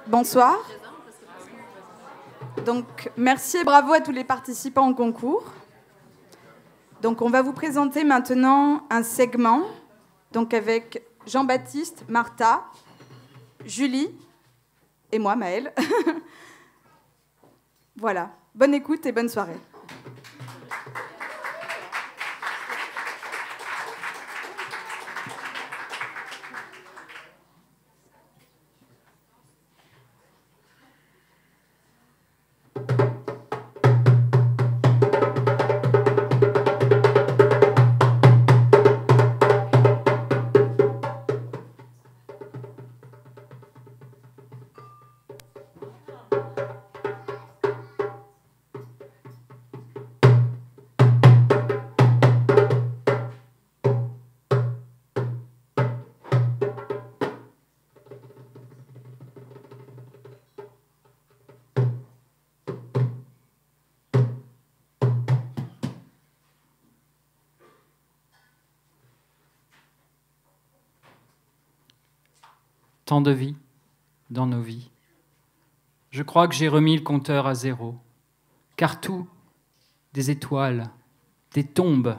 Bonsoir. Donc, merci et bravo à tous les participants au concours. Donc, on va vous présenter maintenant un segment donc avec Jean-Baptiste, Martha, Julie et moi, Maëlle. Voilà. Bonne écoute et bonne soirée. Tant de vie dans nos vies. Je crois que j'ai remis le compteur à zéro, car tout, des étoiles, des tombes,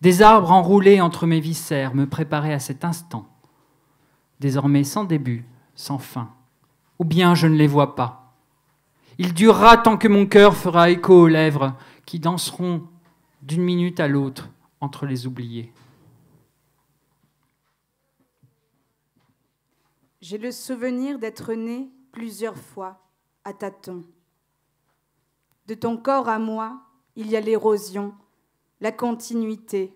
des arbres enroulés entre mes viscères me préparaient à cet instant, désormais sans début, sans fin, ou bien je ne les vois pas. Il durera tant que mon cœur fera écho aux lèvres qui danseront d'une minute à l'autre entre les oubliés. J'ai le souvenir d'être née plusieurs fois à tâtons. De ton corps à moi, il y a l'érosion, la continuité,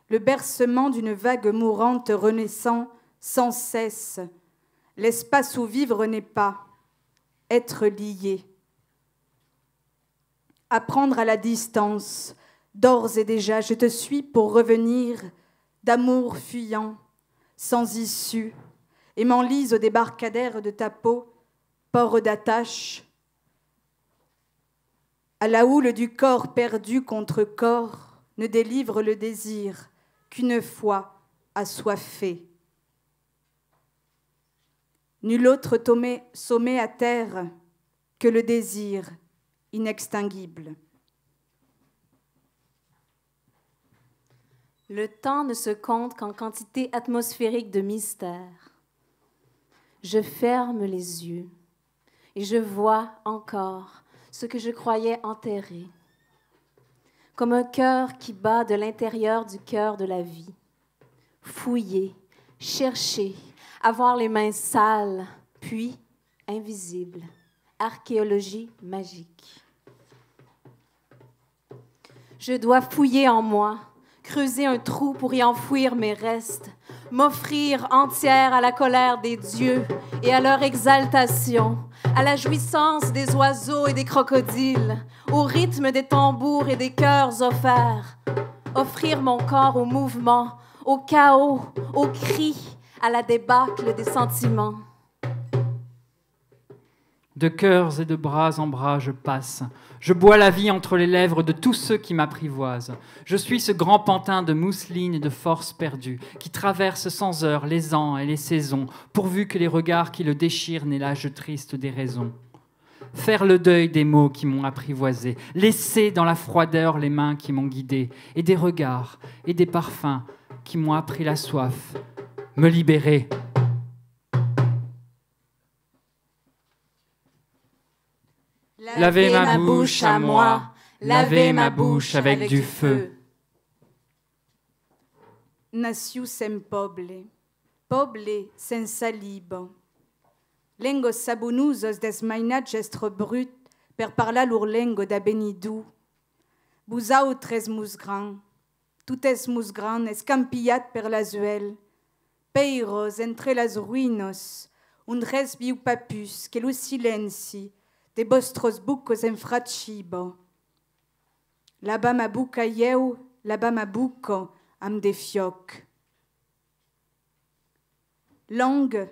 le bercement d'une vague mourante renaissant sans cesse, l'espace où vivre n'est pas, être lié. Apprendre à la distance, d'ores et déjà, je te suis pour revenir d'amour fuyant, sans issue, et m'enlise au débarcadère de ta peau, port d'attache, à la houle du corps perdu contre corps, ne délivre le désir qu'une fois assoiffé. Nul autre sommet à terre que le désir inextinguible. Le temps ne se compte qu'en quantité atmosphérique de mystère. Je ferme les yeux et je vois encore ce que je croyais enterré, comme un cœur qui bat de l'intérieur du cœur de la vie. Fouiller, chercher, avoir les mains sales, puis invisibles. Archéologie magique. Je dois fouiller en moi, creuser un trou pour y enfouir mes restes, m'offrir entière à la colère des dieux et à leur exaltation, à la jouissance des oiseaux et des crocodiles, au rythme des tambours et des chœurs offerts, offrir mon corps au mouvement, au chaos, aux cris, à la débâcle des sentiments. De cœurs et de bras en bras, je passe. Je bois la vie entre les lèvres de tous ceux qui m'apprivoisent. Je suis ce grand pantin de mousseline et de force perdue qui traverse sans heure les ans et les saisons, pourvu que les regards qui le déchirent n'aient l'âge triste des raisons. Faire le deuil des mots qui m'ont apprivoisé, laisser dans la froideur les mains qui m'ont guidé, et des regards et des parfums qui m'ont appris la soif. Me libérer. Lavez ma bouche à moi, lavez ma bouche avec du feu. Nasciusem poble, poble senza libo. Lengo sabunusos des mainatges estre brut, per parlar l'urlengo da benidou. Busautres musgran, tutes musgran escampillat per l'azuel. Peiros entre las ruinos, un res viu papus, que lo silenci, de vostros bucos enfracibo. Là-bas ma buca ieu, là-bas ma buco, am de fioc. Langue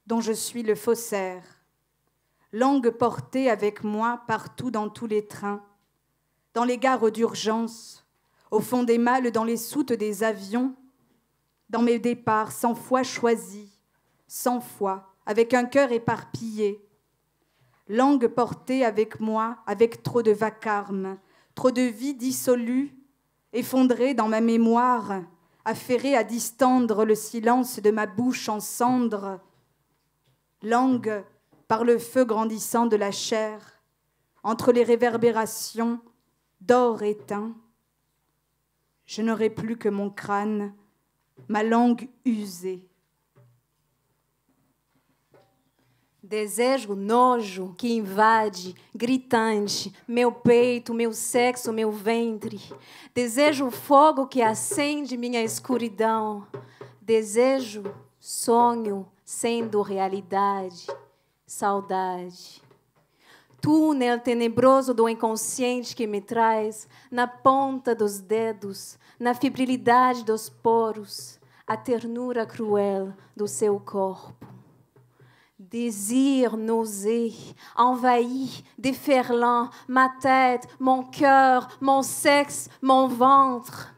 dont je suis le faussaire, langue portée avec moi partout dans tous les trains, dans les gares d'urgence, au fond des malles, dans les soutes des avions, dans mes départs 100 fois choisis, 100 fois avec un cœur éparpillé. Langue portée avec moi, avec trop de vacarme, trop de vie dissolue, effondrée dans ma mémoire, affairée à distendre le silence de ma bouche en cendres. Langue par le feu grandissant de la chair, entre les réverbérations d'or éteint. Je n'aurai plus que mon crâne, ma langue usée. Desejo nojo que invade, gritante, meu peito, meu sexo, meu ventre. Desejo fogo que acende minha escuridão. Desejo sonho sendo realidade, saudade. Túnel tenebroso do inconsciente que me traz, na ponta dos dedos, na fibrilidade dos poros, a ternura cruel do seu corpo. Désir nausée, envahi, déferlant, ma tête, mon cœur, mon sexe, mon ventre.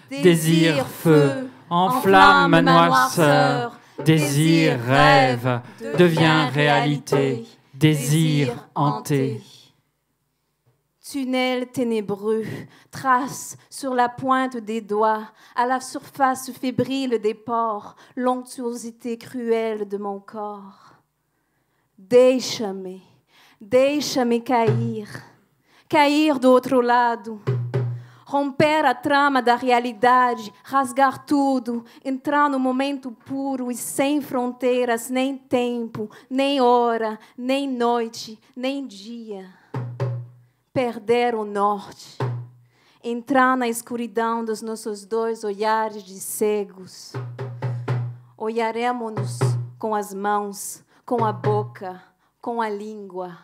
Désir feu, enflamme ma noirceur. Désir rêve, devient réalité. Désir hanté. Tunnel ténébreux, trace sur la pointe des doigts, à la surface fébrile des pores, l'onctuosité cruelle de mon corps. Deixa-me cair, cair do outro lado, romper a trama da realidade, rasgar tudo, entrar no momento puro e sem fronteiras, nem tempo, nem hora, nem noite, nem dia. Perder o norte, entrar na escuridão dos nossos dois olhares de cegos. Olharemos-nos com as mãos, com a boca, com a língua,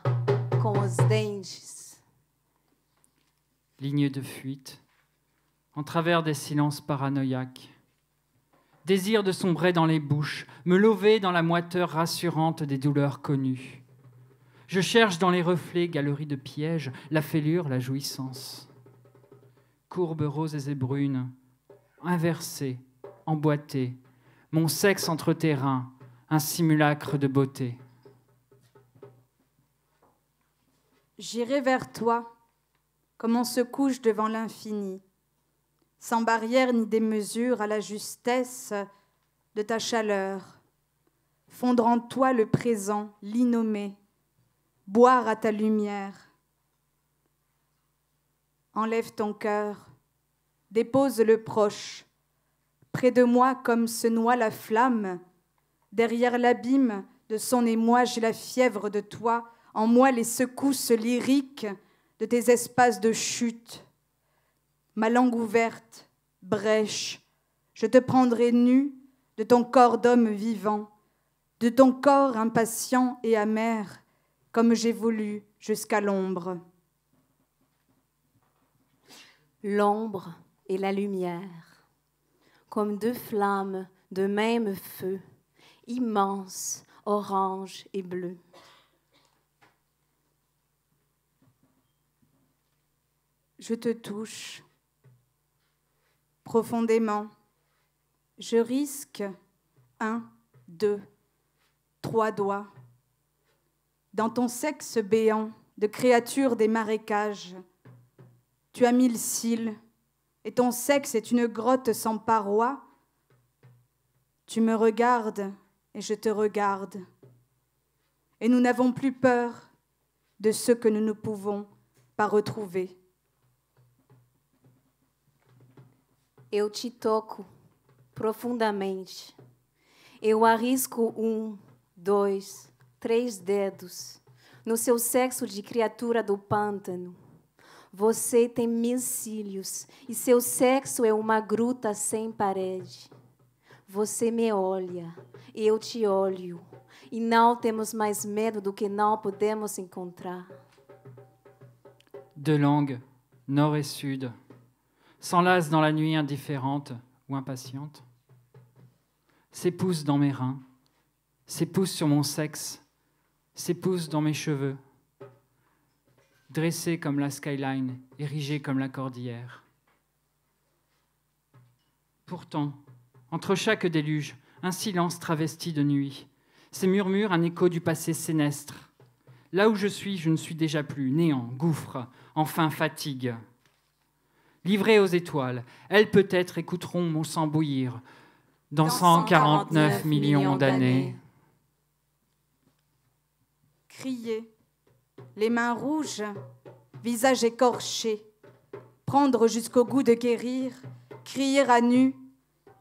com os dentes. Ligne de fuite, en travers des silences paranoïaques. Désir de sombrer dans les bouches, me lever dans la moiteur rassurante des douleurs connues. Je cherche dans les reflets, galeries de pièges, la fêlure, la jouissance. Courbes roses et brunes, inversées, emboîtées, mon sexe entre tes reins, un simulacre de beauté. J'irai vers toi, comme on se couche devant l'infini, sans barrière ni démesure à la justesse de ta chaleur, fondre en toi le présent, l'innommé, boire à ta lumière. Enlève ton cœur, dépose le proche, près de moi comme se noie la flamme. Derrière l'abîme de son émoi, j'ai la fièvre de toi, en moi les secousses lyriques de tes espaces de chute. Ma langue ouverte, brèche, je te prendrai nu de ton corps d'homme vivant, de ton corps impatient et amer, comme j'ai voulu jusqu'à l'ombre. L'ombre et la lumière, comme deux flammes de même feu, immenses, orange et bleu. Je te touche profondément. Je risque 1, 2, 3 doigts. Dans ton sexe béant de créature des marécages, tu as 1000 cils et ton sexe est une grotte sans parois. Tu me regardes et je te regarde. Et nous n'avons plus peur de ce que nous ne pouvons pas retrouver. Eu te toco profundamente. Eu arrisco 1, 2, 3 dedos no seu sexo de criatura do pântano. Você tem 1000 cílios e seu sexo é uma gruta sem parede. Você me olha, eu te olho, e não temos mais medo do que não podemos encontrar. Deux langues, nord et sud, s'enlacent dans la nuit indifférente ou impatiente, s'épousent dans mes reins, s'épousent sur mon sexe, s'épousent dans mes cheveux, dressés comme la skyline, érigés comme la cordillère. Pourtant, entre chaque déluge, un silence travesti de nuit, Ces murmures, un écho du passé sénestre. Là où je ne suis déjà plus. Néant, gouffre, enfin fatigue. Livrées aux étoiles, elles peut-être écouteront mon sang bouillir dans 149 millions d'années. Crier, les mains rouges, visage écorché, prendre jusqu'au goût de guérir, crier à nu,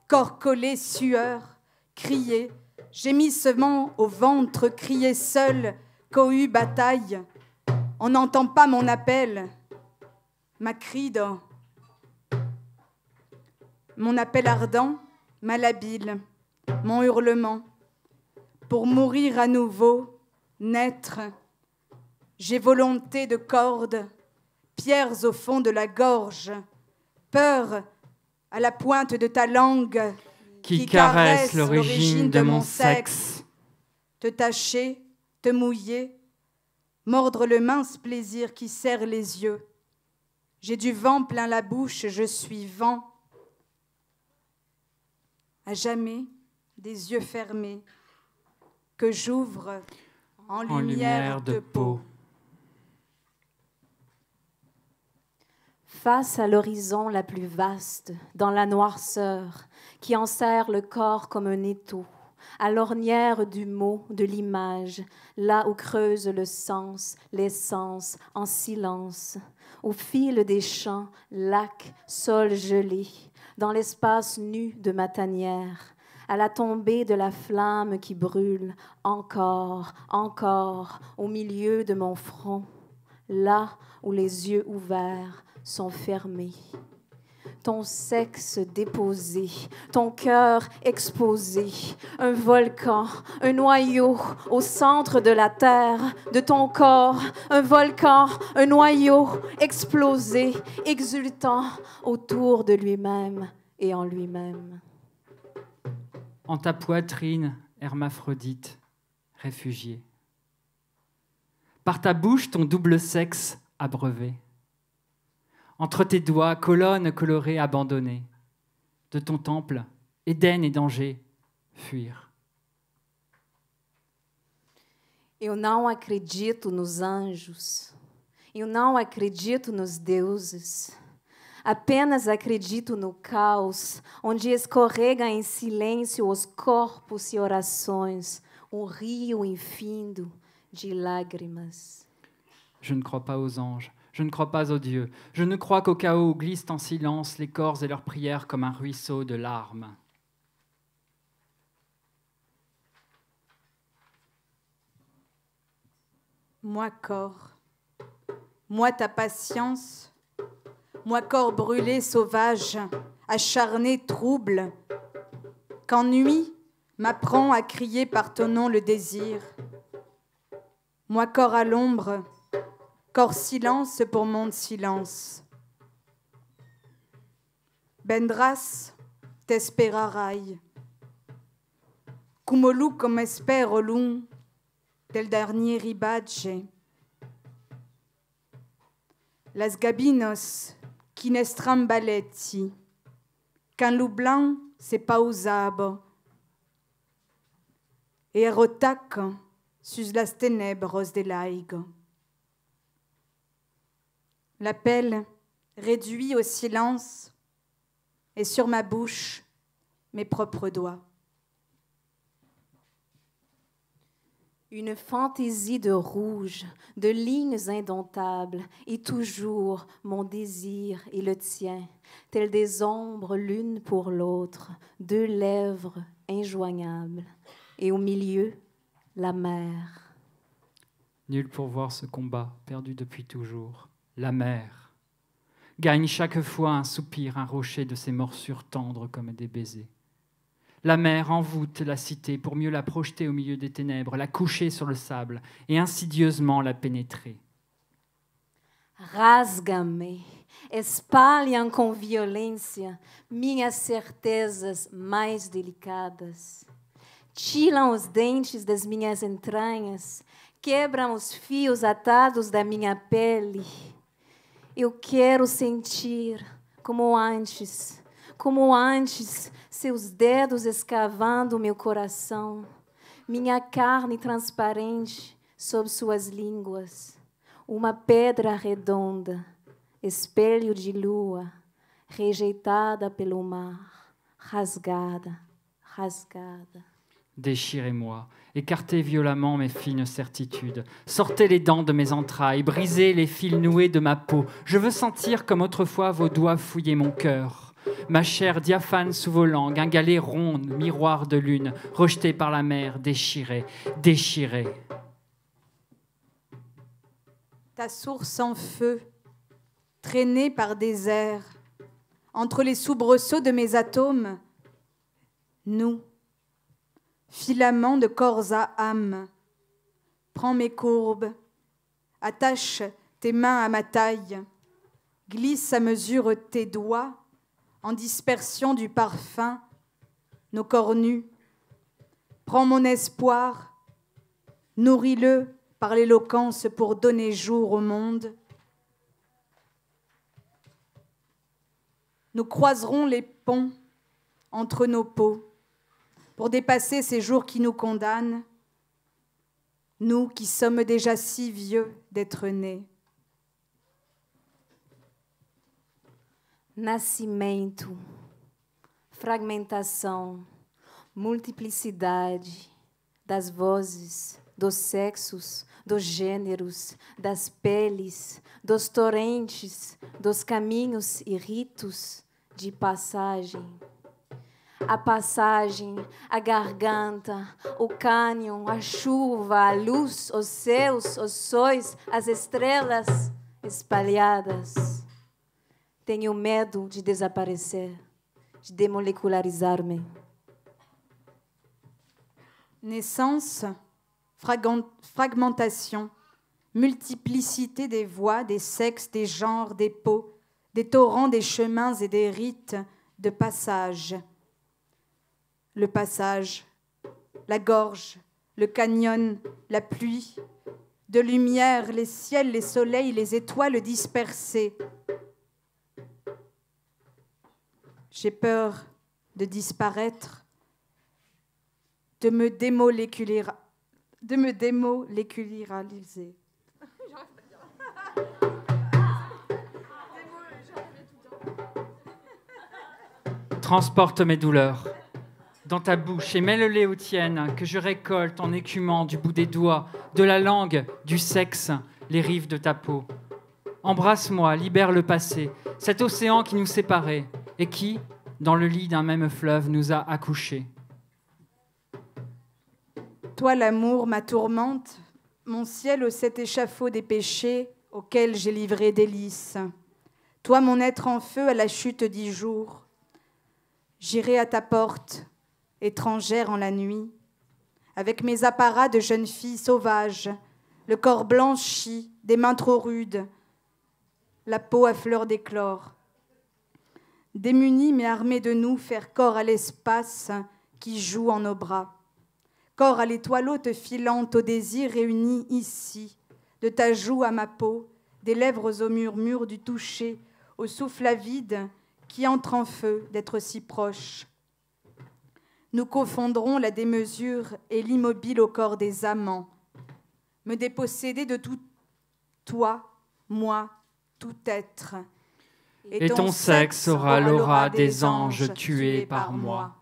corps collé, sueur, crier, gémissement au ventre, crier seul, cohue, bataille. On n'entend pas mon appel, ma crido. Mon appel ardent, malhabile, mon hurlement. Pour mourir à nouveau, naître, j'ai volonté de cordes, pierres au fond de la gorge, peur à la pointe de ta langue qui caresse l'origine de mon sexe. Te tâcher, te mouiller, mordre le mince plaisir qui serre les yeux. J'ai du vent plein la bouche, je suis vent. À jamais, des yeux fermés, que j'ouvre en lumière de peau. Face à l'horizon la plus vaste, dans la noirceur, qui enserre le corps comme un étau, à l'ornière du mot, de l'image, là où creuse le sens, l'essence, en silence, au fil des champs, lacs, sol gelé, dans l'espace nu de ma tanière, à la tombée de la flamme qui brûle, encore, encore, au milieu de mon front, là où les yeux ouverts sont fermés. Ton sexe déposé, ton cœur exposé, un volcan, un noyau au centre de la terre, de ton corps, un volcan, un noyau explosé, exultant autour de lui-même et en lui-même. En ta poitrine, hermaphrodite, réfugié. Par ta bouche, ton double sexe abreuvé. Entre tes doigts, colonnes colorées abandonnées. De ton temple, Éden et danger, fuir. Eu não acredito nos anjos. Eu não acredito nos deuses. Apenas acredito no caos, onde escorrega em silêncio os corpos e orações, rio infindo de lágrimas. Je ne crois pas aux anges. Je ne crois pas aux dieux. Je ne crois qu'au chaos où glissent en silence les corps et leurs prières comme un ruisseau de larmes. Moi, corps, moi ta patience, moi corps brûlé, sauvage, acharné, trouble, quand nuit m'apprend à crier par ton nom le désir. Moi corps à l'ombre, corps silence pour mon silence. Vendrás, te esperarai. Como comme espero l'un del dernier ribadge. Las gabinos qui ne strambaletti, quand loup blanc se pausaba, et rotac sus las ténèbres de l'aigo. L'appel réduit au silence et sur ma bouche mes propres doigts. Une fantaisie de rouge, de lignes indomptables, et toujours mon désir et le tien, tels des ombres l'une pour l'autre, deux lèvres injoignables, et au milieu, la mer. Nul pour voir ce combat, perdu depuis toujours. La mer gagne chaque fois un soupir, un rocher de ses morsures tendres comme des baisers. La mer envoûte la cité pour mieux la projeter au milieu des ténèbres, la coucher sur le sable et insidieusement la pénétrer. Rasga-me, espalham com violência minhas certezas mais delicadas. Tiram os dentes das minhas entranhas, quebram os fios atados da minha pele. Eu quero sentir como antes, seus dedos escavando meu coração. minha carne transparente sob suas línguas, uma pedra redonda, espelho de lua, rejeitada pelo mar, rasgada, rasgada. Déchirez-moi, écartez violemment mes fines certitudes, sortez les dents de mes entrailles, brisez les fils noués de ma peau. Je veux sentir comme autrefois vos doigts fouillaient mon cœur. Ma chair diaphane sous vos langues, un galet rond, miroir de lune, rejeté par la mer, déchiré, déchiré. Ta source en feu, traînée par des airs, entre les soubresauts de mes atomes, nous, filaments de corps à âme, prends mes courbes, attache tes mains à ma taille, glisse à mesure tes doigts, en dispersion du parfum, nos corps nus. Prends mon espoir, nourris-le par l'éloquence pour donner jour au monde. Nous croiserons les ponts entre nos peaux pour dépasser ces jours qui nous condamnent, nous qui sommes déjà si vieux d'être nés. Nascimento, fragmentação, multiplicidade das vozes, dos sexos, dos gêneros, das peles, dos torrentes, dos caminhos e ritos de passagem. A passagem, a garganta, o cânion, a chuva, a luz, os céus, os sóis, as estrelas espalhadas. Tenho medo de desaparecer, de demolecularizar-me. Naissance, fragmentation, multiplicité des voix, des sexes, des genres, des peaux, des torrents, des chemins et des rites de passage. Le passage, la gorge, le canyon, la pluie, de lumière, les ciels, les soleils, les étoiles dispersées. J'ai peur de disparaître, de me démoléculariser. Transporte mes douleurs dans ta bouche et mêle-les aux tiennes, que je récolte en écumant du bout des doigts, de la langue, du sexe, les rives de ta peau. Embrasse-moi, libère le passé, cet océan qui nous séparait et qui, dans le lit d'un même fleuve, nous a accouchés. Toi, l'amour, ma tourmente, mon ciel au cet échafaud des péchés auquel j'ai livré délices. Toi, mon être en feu à la chute d'10 jours. J'irai à ta porte, étrangère en la nuit, avec mes apparats de jeune fille sauvage, le corps blanchi, des mains trop rudes, la peau à fleur d'éclore. Démunis mais armés de nous, faire corps à l'espace qui joue en nos bras. Corps à l'étoile haute filante au désir réuni ici, de ta joue à ma peau, des lèvres au murmure du toucher, au souffle avide qui entre en feu d'être si proche. Nous confondrons la démesure et l'immobile au corps des amants, me déposséder de tout toi, moi, tout être. Et ton sexe aura l'aura des anges tués par moi.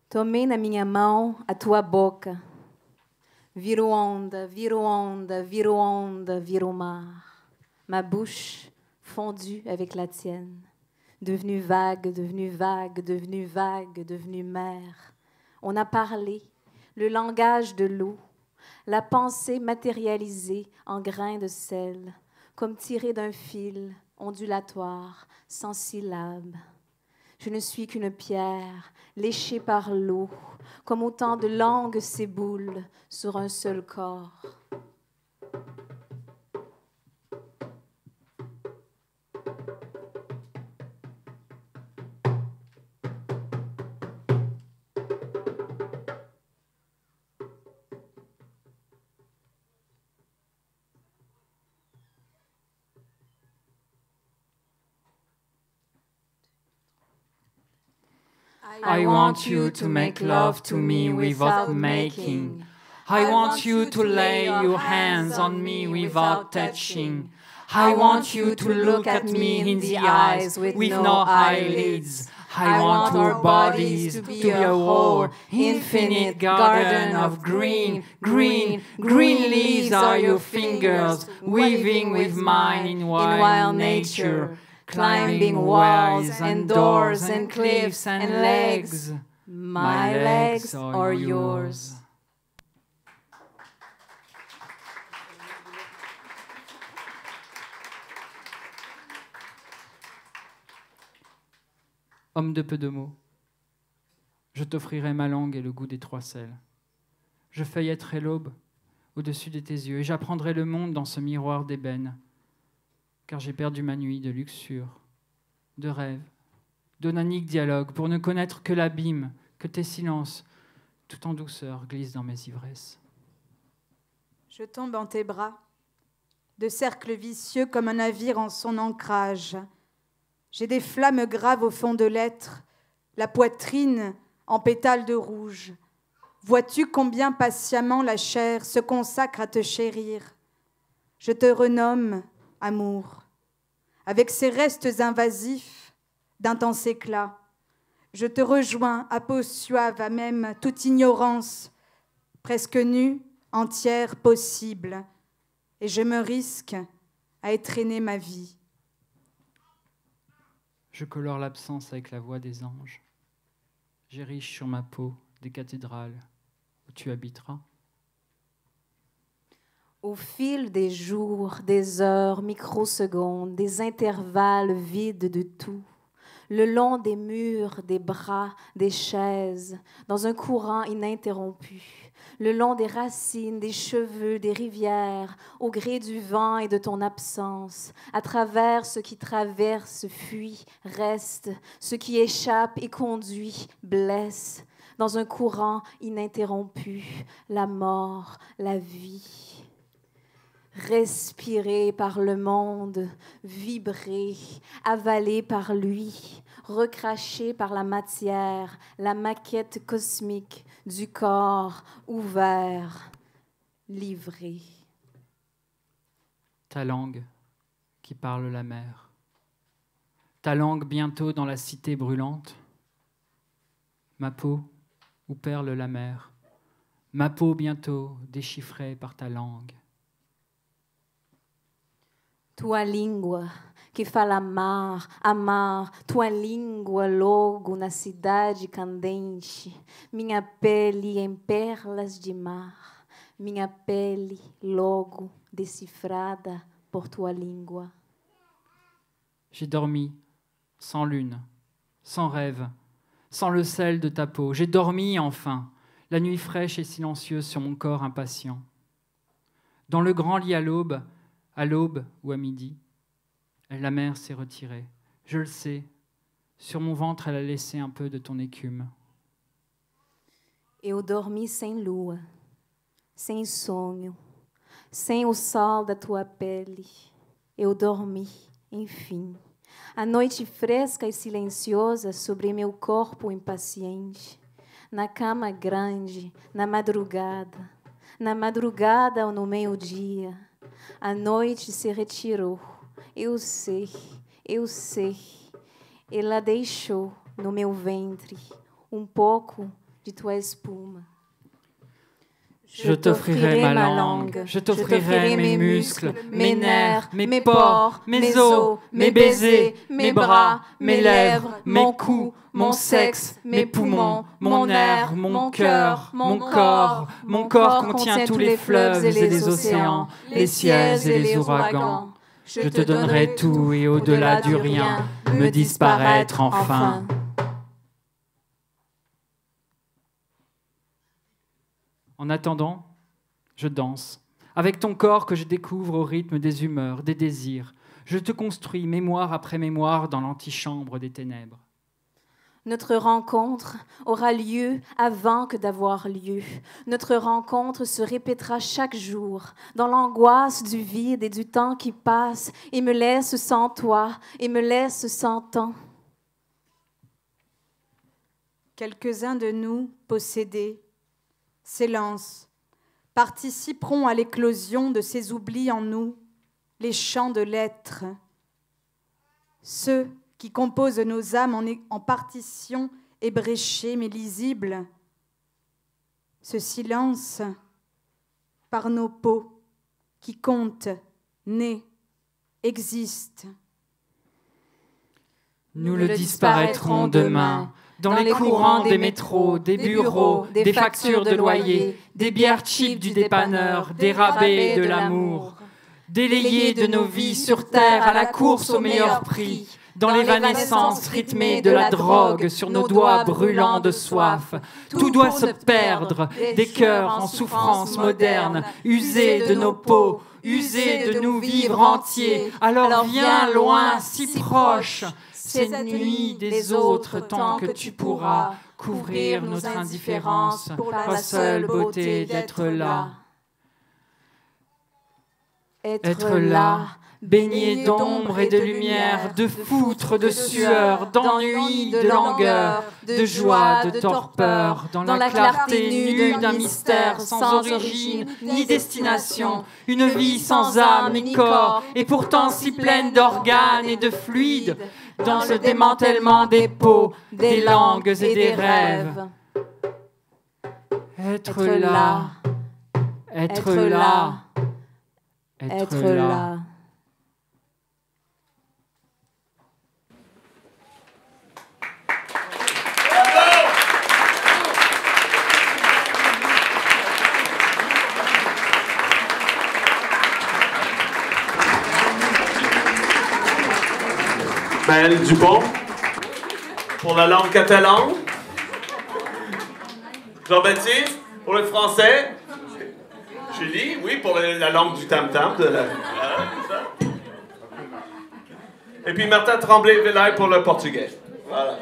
Tomei na minha mão a tua boca. Viro onda, viro onda, viro onda, viro mar. Ma bouche fondue avec la tienne. Devenue vague, devenue vague, devenue vague, devenue mer. On a parlé, le langage de l'eau, la pensée matérialisée en grains de sel, comme tirée d'un fil ondulatoire, sans syllabes. Je ne suis qu'une pierre, léchée par l'eau, comme autant de langues s'éboulent sur un seul corps. I want you to make love to me without making. I want you to lay your hands on me without touching. I want you to look at me in the eyes with no eyelids. I want our bodies to be a whole, infinite garden of green, green, green leaves are your fingers, weaving with mine in wild nature, climbing walls and doors and cliffs and legs. My legs are yours. Homme de peu de mots, je t'offrirai ma langue et le goût des trois sels. Je feuilletterai l'aube au-dessus de tes yeux et j'apprendrai le monde dans ce miroir d'ébène, car j'ai perdu ma nuit de luxure, de rêve, d'onanique dialogue, pour ne connaître que l'abîme, que tes silences, tout en douceur, glissent dans mes ivresses. Je tombe en tes bras, de cercles vicieux comme un navire en son ancrage. J'ai des flammes graves au fond de l'être, la poitrine en pétales de rouge. Vois-tu combien patiemment la chair se consacre à te chérir? Je te renomme amour, avec ses restes invasifs d'intense éclat. Je te rejoins à peau suave, à même toute ignorance, presque nue, entière, possible, et je me risque à étrenner ma vie. Je colore l'absence avec la voix des anges. J'érige sur ma peau des cathédrales où tu habiteras. Au fil des jours, des heures, microsecondes, des intervalles vides de tout, le long des murs, des bras, des chaises, dans un courant ininterrompu, le long des racines, des cheveux, des rivières, au gré du vent et de ton absence, à travers ce qui traverse, fuit, reste, ce qui échappe et conduit, blesse, dans un courant ininterrompu, la mort, la vie. Respirer par le monde, vibrer, avaler par lui, recracher par la matière, la maquette cosmique du corps ouvert, livré. Ta langue qui parle la mer, ta langue bientôt dans la cité brûlante, ma peau où perle la mer, ma peau bientôt déchiffrée par ta langue. Tua língua que fala amar, tua língua logo na cidade candente, minha pele em perlas de mar, minha pele logo decifrada por tua língua. J'ai dormi sans lune, sans rêve, sans le sel de ta peau. J'ai dormi enfin, la nuit fraîche et silencieuse sur mon corps impatient. Dans le grand lit à l'aube ou à midi, la mer s'est retirée. Je le sais, sur mon ventre elle a laissé un peu de ton écume. Eu dormi sem lua, sem sonho, sem o sol da tua pele. Eu dormi, enfim. A noite fresca e silenciosa sobre meu corpo impaciente. Na cama grande, na madrugada ou no meio-dia. A noite se retirou. Eu sei. Ela deixou no meu ventre pouco de tua espuma. Je t'offrirai ma langue, je t'offrirai mes muscles, mes nerfs, mes pores, mes os, mes baisers, mes bras, mes lèvres, mon cou, mon sexe, mes poumons, mon air, mon cœur, mon corps. Mon corps contient tous les fleuves et les océans, les ciels et les ouragans. Je te donnerai tout et au-delà du rien, me disparaître enfin. En attendant, je danse, avec ton corps que je découvre au rythme des humeurs, des désirs. Je te construis mémoire après mémoire dans l'antichambre des ténèbres. Notre rencontre aura lieu avant que d'avoir lieu. Notre rencontre se répétera chaque jour, dans l'angoisse du vide et du temps qui passe et me laisse sans toi et me laisse sans temps. quelques-uns de nous, possédés, s'élancent, participeront à l'éclosion de ces oublis en nous, les chants de l'être. Ceux qui composent nos âmes en partitions ébréchées mais lisibles, ce silence par nos peaux qui comptent, naît, existent. Nous le disparaîtrons demain, dans les courants des métros, des bureaux, des factures de loyer, des bières cheap du dépanneur, des rabais de l'amour, délayés de nos vies sur terre à la course au meilleur prix, dans l'évanescence rythmée de la drogue sur nos doigts brûlants de soif. Tout doit se perdre, des cœurs en souffrance moderne, usés de nos peaux, usés de nous vivre entiers. Alors viens loin, si proche, cette nuit des autres tant que tu pourras couvrir notre indifférence pour la seule beauté d'être là. Être là, baigné d'ombre et de lumière, de foutre, de sueur, d'ennui, de langueur, de joie, de torpeur, dans la clarté nue d'un mystère sans origine ni destination, une vie sans âme ni corps, et pourtant si pleine d'organes et de fluides, dans le démantèlement des peaux, des langues et des rêves. Être là, être là, être là. Maëlle Dupont, pour la langue catalane. Jean-Baptiste, pour le français. Julie, oui, pour la langue du tam-tam. Et puis Martin Tremblay-Vellaille pour le portugais. Voilà.